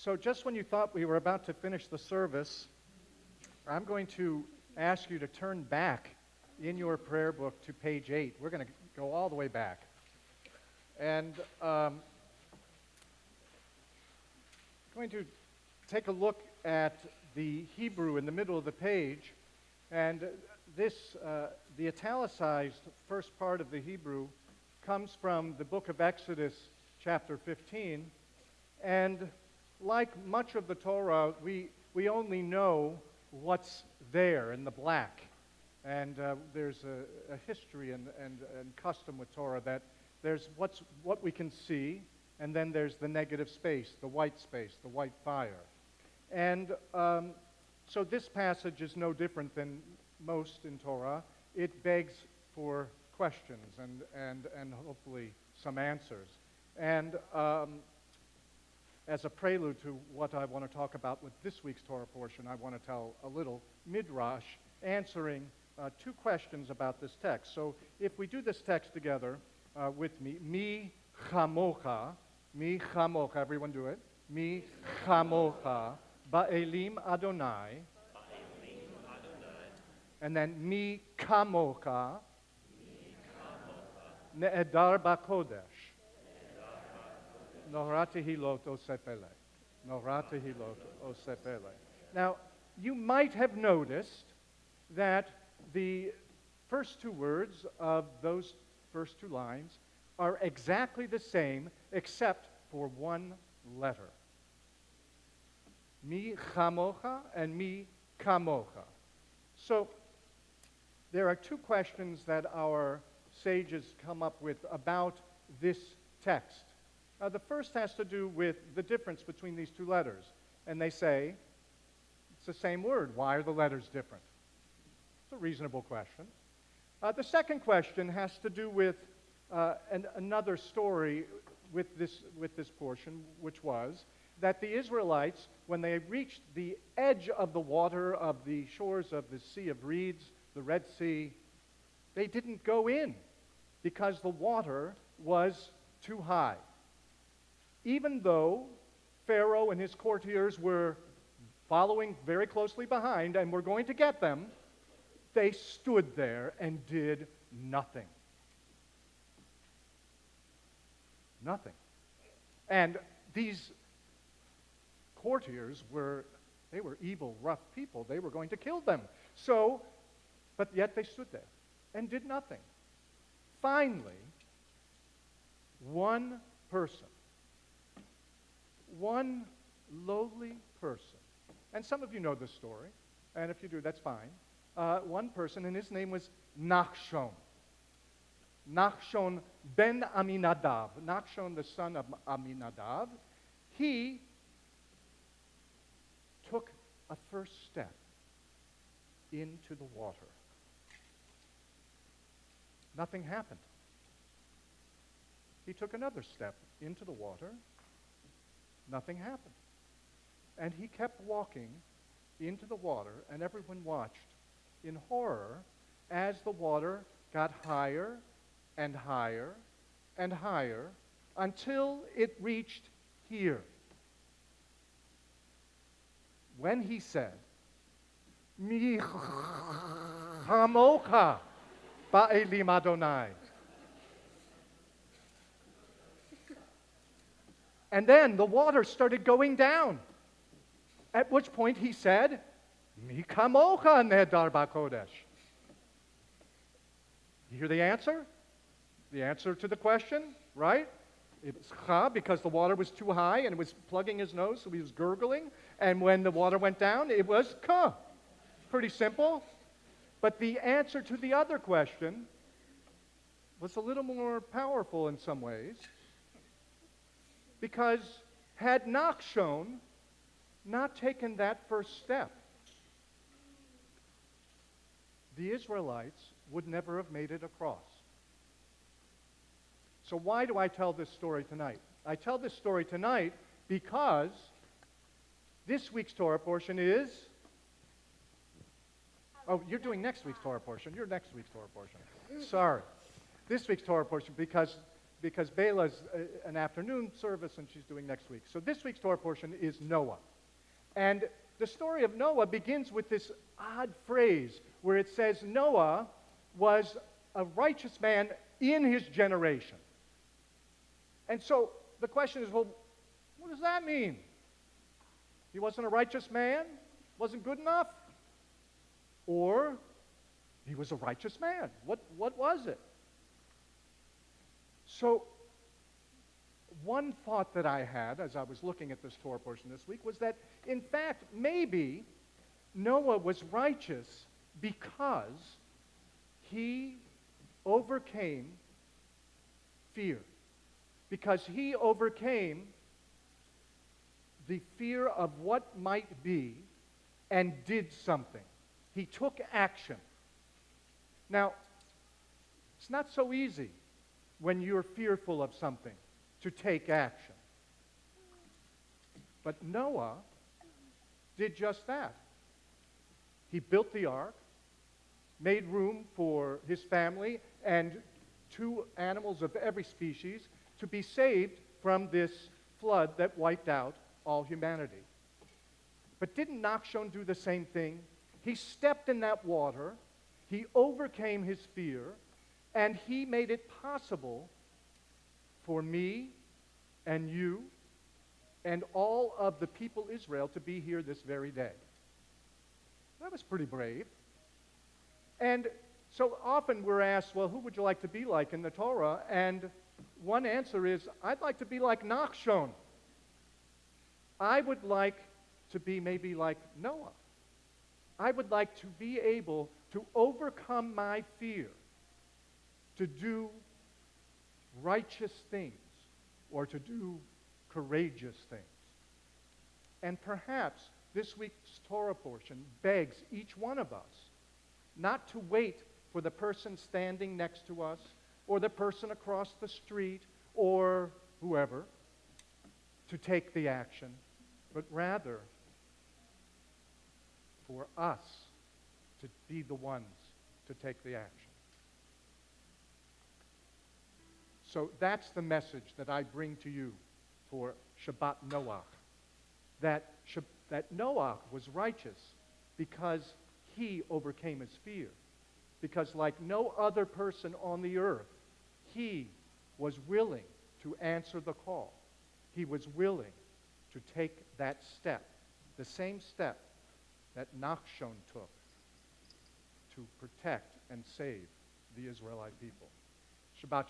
So just when you thought we were about to finish the service, I'm going to ask you to turn back in your prayer book to page 8. We're going to go all the way back. And going to take a look at the Hebrew in the middle of the page. And this, the italicized first part of the Hebrew comes from the book of Exodus, chapter 15. And like much of the Torah, we only know what's there in the black. And there's a history and custom with Torah that there's what we can see, and then there's the negative space, the white fire. And so this passage is no different than most in Torah. It begs for questions and hopefully some answers. And as a prelude to what I want to talk about with this week's Torah portion, I want to tell a little midrash answering two questions about this text. So if we do this text together with me, mi chamocha, everyone do it, mi chamocha, ba'elim Adonai, and then mi kamocha, ne'edar ba'kodesh. Norata hilot osepele. Norata hilot osepele. Now, you might have noticed that the first two words of those first two lines are exactly the same except for one letter. Mi chamocha and mi kamocha. So, there are two questions that our sages come up with about this text. The first has to do with the difference between these two letters. And they say, it's the same word. Why are the letters different? It's a reasonable question. The second question has to do with another story with this portion, which was that the Israelites, when they reached the edge of the water of the shores of the Sea of Reeds, the Red Sea, they didn't go in because the water was too high. Even though Pharaoh and his courtiers were following very closely behind and were going to get them, they stood there and did nothing. Nothing. And these courtiers were evil, rough people. They were going to kill them. So, but yet they stood there and did nothing. Finally, one person, one lowly person, and some of you know this story, and if you do, that's fine. One person, and his name was Nachshon. Nachshon ben Aminadab. Nachshon, the son of Aminadab. He took a first step into the water. Nothing happened. He took another step into the water. Nothing happened. And he kept walking into the water, and everyone watched in horror as the water got higher and higher and higher until it reached here. When he said, Mi chamocha ba'elim Adonai. And then the water started going down. At which point he said, Mi kamocha nedar ba'kodesh. You hear the answer? The answer to the question, right? It was cha because the water was too high and it was plugging his nose, so he was gurgling. And when the water went down, it was ka. Pretty simple. But the answer to the other question was a little more powerful in some ways. Because had Nachshon not taken that first step, the Israelites would never have made it across. So why do I tell this story tonight? I tell this story tonight because this week's Torah portion is... Oh, you're doing next week's Torah portion. You're next week's Torah portion. Sorry. This week's Torah portion, because because Bela's an afternoon service and she's doing next week. So this week's Torah portion is Noah. And the story of Noah begins with this odd phrase where it says Noah was a righteous man in his generation. And so the question is, well, what does that mean? He wasn't a righteous man? Wasn't good enough? Or he was a righteous man? What was it? So one thought that I had as I was looking at this Torah portion this week was that, in fact, maybe Noah was righteous because he overcame fear. Because he overcame the fear of what might be and did something. He took action. Now, it's not so easy when you're fearful of something to take action. But Noah did just that. He built the ark, made room for his family and 2 animals of every species to be saved from this flood that wiped out all humanity. But didn't Nachshon do the same thing? He stepped in that water, he overcame his fear, and he made it possible for me and you and all of the people Israel to be here this very day. That was pretty brave. And so often we're asked, well, who would you like to be like in the Torah? And one answer is, I'd like to be like Nachshon. I would like to be maybe like Noah. I would like to be able to overcome my fear, to do righteous things, or to do courageous things. And perhaps this week's Torah portion begs each one of us not to wait for the person standing next to us, or the person across the street, or whoever, to take the action, but rather for us to be the ones to take the action. So that's the message that I bring to you for Shabbat Noach, that Noach was righteous because he overcame his fear. Because like no other person on the earth, he was willing to answer the call. He was willing to take that step, the same step that Nachshon took to protect and save the Israelite people. Shabbat